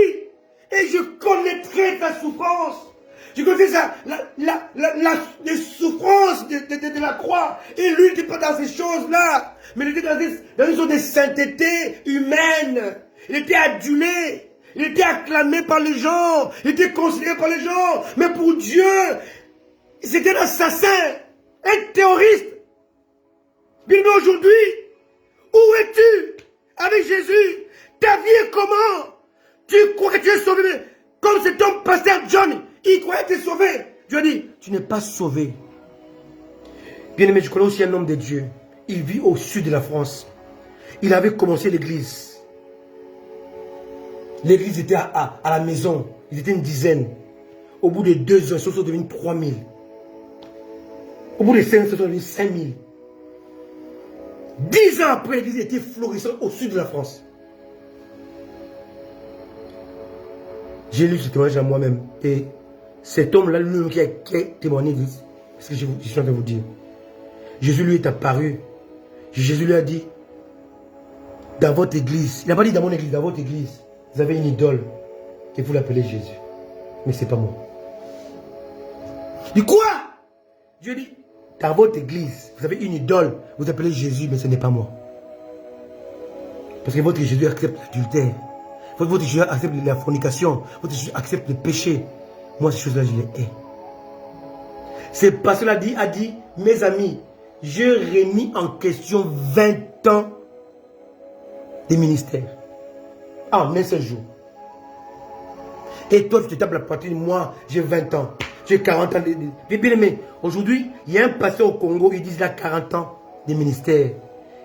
et je connaîtrai ta souffrance. Je connais ça, les souffrances de la croix. Et lui, il n'était pas dans ces choses-là. Mais il était dans une sorte de sainteté humaine. Il était adulé. Il était acclamé par les gens. Il était considéré par les gens. Mais pour Dieu, c'était un assassin, un terroriste. Bien aujourd'hui, où es-tu avec Jésus? Ta vie est comment? Tu crois que tu es sauvé? Comme cet homme, pasteur John, il croyait être sauvé. Dieu dit, tu n'es pas sauvé. Bien aimé, je connais aussi un homme de Dieu. Il vit au sud de la France. Il avait commencé l'église. L'église était à la maison. Il était une dizaine. Au bout de 2 ans, ils sont devenus 3000. Au bout de 5 ans, ils sont devenus 5000. 10 ans après, l'église était florissante au sud de la France. J'ai lu ce témoignage à moi-même. Et cet homme-là, lui qui a témoigné de ce que je suis en train de vous dire. Jésus lui est apparu. Jésus lui a dit, dans votre église, il n'a pas dit dans mon église, dans votre église, vous avez une idole et vous l'appelez Jésus. Mais ce n'est pas moi. Il dit quoi? Dieu dit, dans votre église, vous avez une idole, vous appelez Jésus, mais ce n'est pas moi. Parce que votre Jésus accepte l'adultère. Votre Jésus accepte la fornication. Votre Jésus accepte le péché. Moi, ces choses-là, je les hais. Ce pasteur-là a dit, mes amis, j'ai remis en question 20 ans de ministère. En un seul jour. Et toi, tu te tapes la poitrine, moi, j'ai 20 ans. J'ai 40 ans de... Bien aimé, aujourd'hui, il y a un pasteur au Congo, il dit qu'il a 40 ans de ministère.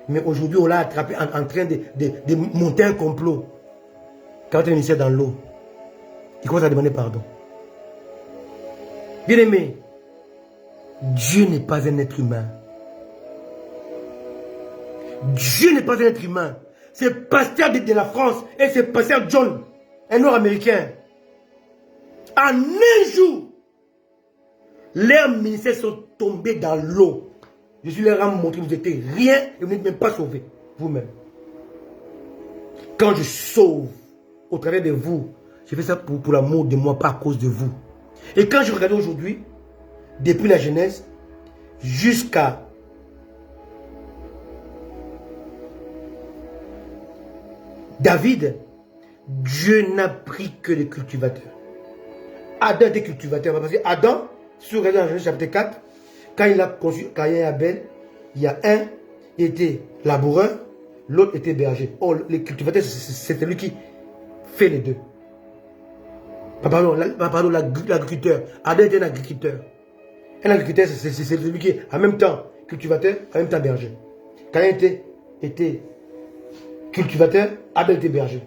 Mais aujourd'hui, on l'a attrapé en train de monter un complot. 40 ans de ministère dans l'eau. Il commence à demander pardon. Bien aimé, Dieu n'est pas un être humain. Dieu n'est pas un être humain. C'est pasteur de la France et c'est pasteur John, un Nord-Américain. En un jour, leurs ministères sont tombés dans l'eau. Je suis leur montré, vous n'étiez rien et vous n'êtes même pas sauvés, vous-même. Quand je sauve au travers de vous, je fais ça pour l'amour de moi, pas à cause de vous. Et quand je regarde aujourd'hui, depuis la Genèse jusqu'à David, Dieu n'a pris que les cultivateurs. Adam était cultivateur. Parce que Adam, si vous regardez dans Genèse chapitre 4, quand il a conçu Caïn et Abel, il y a un qui était laboureur, l'autre était berger. Oh, les cultivateurs, c'est celui qui fait les deux. Pardon, l'agriculteur. Adam était un agriculteur. Un agriculteur, c'est celui qui est en même temps cultivateur, en même temps berger. Caïn était cultivateur, Abel était berger.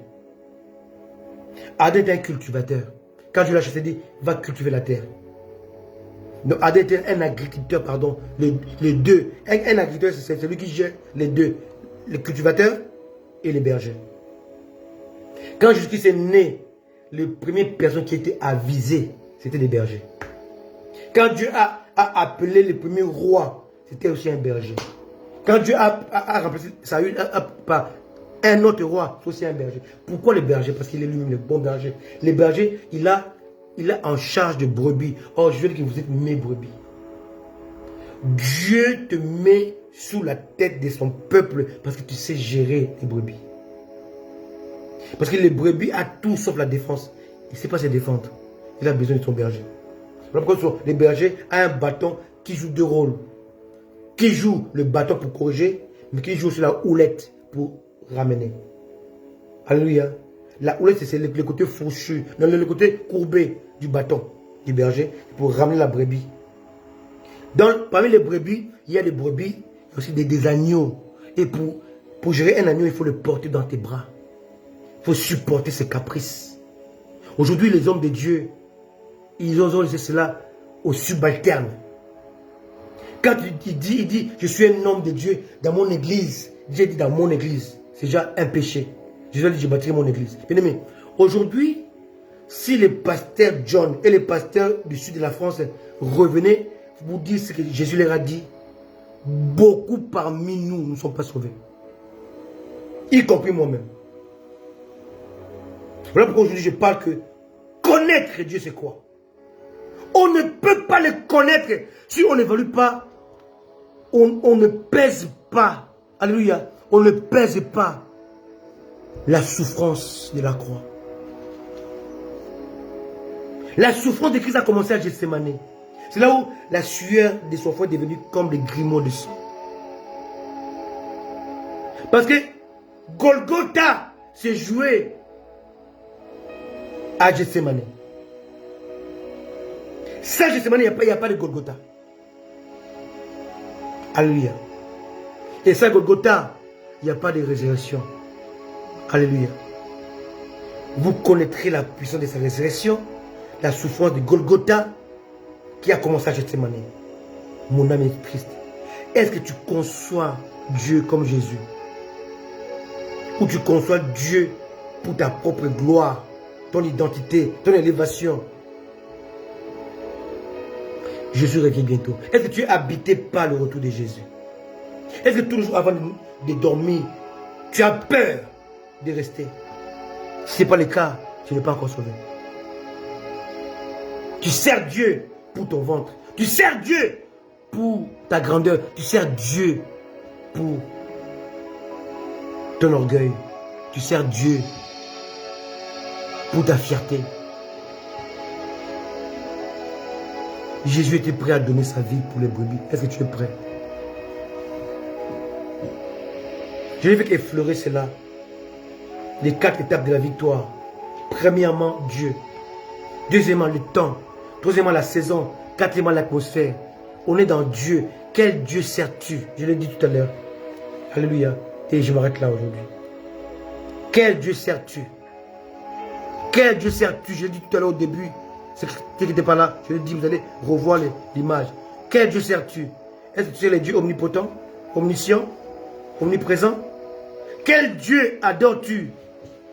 Adam était un cultivateur. Quand Dieu l'a chassé, il dit, va cultiver la terre. Donc Adam était un agriculteur, pardon, les deux. Un agriculteur, c'est celui qui gère les deux. Les cultivateurs et les bergers. Quand Jésus-Christ est né, les premières personnes qui étaient avisées, c'était les bergers. Quand Dieu a appelé les premiers rois, c'était aussi un berger. Quand Dieu a remplacé Saül par un autre roi, c'est aussi un berger. Pourquoi les bergers? Parce qu'il est lui-même le bon berger. Les bergers, il a en charge de brebis. Oh, je veux que vous êtes mes brebis. Dieu te met sous la tête de son peuple parce que tu sais gérer les brebis. Parce que les brebis a tout sauf la défense. Il ne sait pas se défendre. Il a besoin de son berger. Voilà pourquoi les bergers ont un bâton qui joue deux rôles. Qui joue le bâton pour corriger, mais qui joue aussi la houlette pour ramener. Alléluia. La houlette, c'est le côté fourchu, le côté courbé du bâton du berger pour ramener la brebis. Parmi les brebis, il y a des brebis, il y a aussi des agneaux. Et pour gérer un agneau, il faut le porter dans tes bras. Il faut supporter ses caprices. Aujourd'hui, les hommes de Dieu, ils ont laissé cela aux subalternes. Quand il dit, je suis un homme de Dieu dans mon église. Dieu dit dans mon église. C'est déjà un péché. Jésus a dit, je bâtirai mon église. Bien aimé, aujourd'hui, si les pasteurs John et les pasteurs du sud de la France revenaient vous dire ce que Jésus leur a dit, beaucoup parmi nous ne sont pas sauvés. Y compris moi-même. Voilà pourquoi aujourd'hui je parle que connaître Dieu c'est quoi? On ne peut pas le connaître si on n'évalue pas, on ne pèse pas. Alléluia. On ne pèse pas la souffrance de la croix. La souffrance de Christ a commencé à Gethsémani. C'est là où la sueur de son front est devenue comme des grumeaux de sang. Parce que Golgotha s'est joué à Gethsémani. Sans Gethsémani, il n'y a pas de Golgotha. Alléluia. Et sans Golgotha, il n'y a pas de résurrection. Alléluia. Vous connaîtrez la puissance de sa résurrection, la souffrance de Golgotha qui a commencé à Gethsémani. Mon âme est triste. Est-ce que tu conçois Dieu comme Jésus? Ou tu conçois Dieu pour ta propre gloire, ton identité, ton élévation? Jésus revient bientôt. Est-ce que tu es habité par le retour de Jésus? Est-ce que toujours avant de dormir, tu as peur de rester? Si ce n'est pas le cas, tu n'es pas encore sauvé. Tu sers Dieu pour ton ventre. Tu sers Dieu pour ta grandeur. Tu sers Dieu pour ton orgueil. Tu sers Dieu pour ta fierté. Jésus était prêt à donner sa vie pour les brebis. Est-ce que tu es prêt? Je vais effleurer cela. Les 4 étapes de la victoire. Premièrement, Dieu. Deuxièmement, le temps. Troisièmement, la saison. Quatrièmement, l'atmosphère. On est dans Dieu. Quel Dieu sers-tu? Je l'ai dit tout à l'heure. Alléluia. Et je m'arrête là aujourd'hui. Quel Dieu sers-tu? Quel Dieu sers-tu? Je l'ai dit tout à l'heure au début. Ceux qui n'étaient pas là, je l'ai dit, vous allez revoir l'image. Quel Dieu sers-tu? Est-ce que tu sais les dieux omnipotents, omniscients, omniprésents? Quel Dieu adores-tu?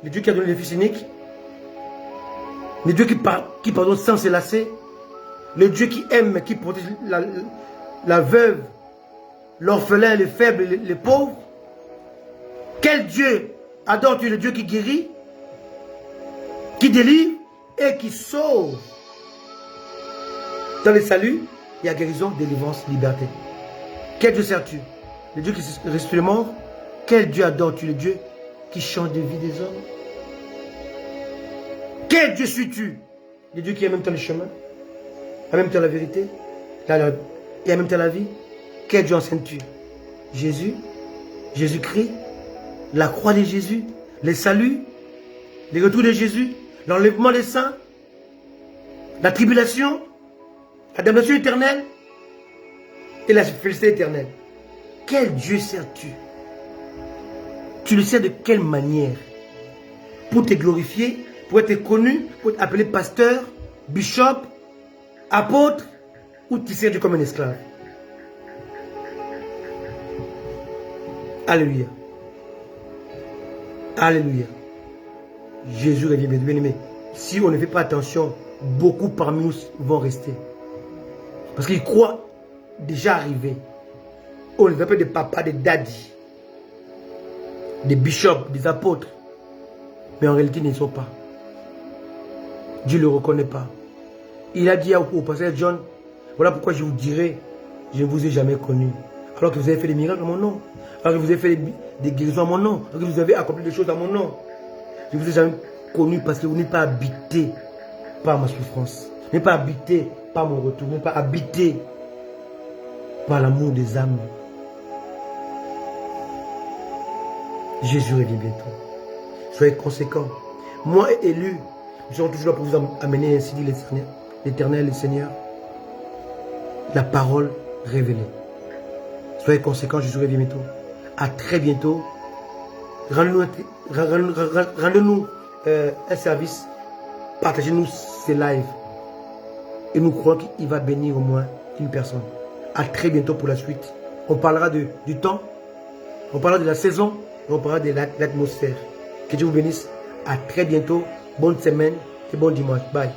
Le Dieu qui a donné le Fils unique? Le Dieu qui pardonne sans se lasser? Le Dieu qui aime, qui protège la veuve, l'orphelin, les faibles, les pauvres? Quel Dieu adores-tu? Le Dieu qui guérit, qui délivre et qui sauve. Dans le salut, il y a guérison, délivrance, liberté. Quel Dieu sers-tu? Le Dieu qui ressuscite les morts? Quel Dieu adores-tu? Le Dieu qui change de vie des hommes? Quel Dieu suis-tu? Le Dieu qui est en même temps le chemin, en même temps la vérité, et en même temps la vie. Quel Dieu enseignes-tu? Jésus, Jésus-Christ, la croix de Jésus, le salut, le retour de Jésus, l'enlèvement des saints, la tribulation, la damnation éternelle et la félicité éternelle. Quel Dieu sers-tu? Tu le sers de quelle manière? Pour te glorifier, pour être connu, pour être appelé pasteur, bishop, apôtre, ou tu sers Dieu comme un esclave? Alléluia. Alléluia. Jésus revient bien aimé. Si on ne fait pas attention, beaucoup parmi nous vont rester. Parce qu'ils croient déjà arriver. On les appelle des papas, des daddies, des bishops, des apôtres. Mais en réalité, ils ne sont pas. Dieu ne le reconnaît pas. Il a dit au pasteur John, voilà pourquoi je vous dirai, je ne vous ai jamais connu. Alors que vous avez fait des miracles à mon nom. Alors que vous avez fait des guérisons à mon nom. Alors que vous avez accompli des choses à mon nom. Je ne vous ai jamais connu parce que vous n'êtes pas habité par ma souffrance. Vous n'êtes pas habité par mon retour. Vous n'êtes pas habité par l'amour des âmes. Jésus revient bientôt. Soyez conséquents. Moi élu, nous serons toujours là pour vous amener, ainsi dit l'Éternel, le Seigneur, la parole révélée. Soyez conséquents, Jésus revient bientôt. À très bientôt. Rendez-nous un service. Partagez-nous ces lives. Et nous croyons qu'il va bénir au moins une personne. À très bientôt pour la suite. On parlera du temps. On parlera de la saison. Et on parlera de l'atmosphère. Que Dieu vous bénisse. À très bientôt. Bonne semaine et bon dimanche. Bye.